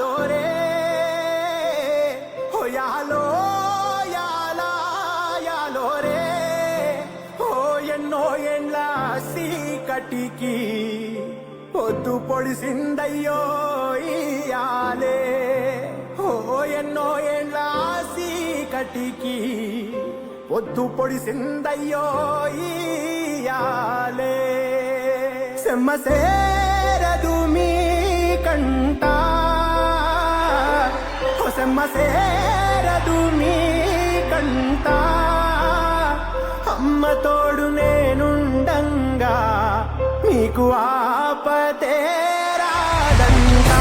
యాలో రే ఓ యాలో యాలా యాలో రే ఓ ఎన్నో ఎండ్ల సీకటికి పొద్దు పొడిసిందయ్యో ఇయాలే ఓ ఎన్నో ఎండ్ల సీకటికి పొద్దు పొడిసిందయ్యో ఇయాలే సెమ్మ సేరదు మీ కంట ఓ సెమ్మ సేరదు మీ కంట అమ్మ తోడు నేనుండంగా మీకు ఆపతే రాదంట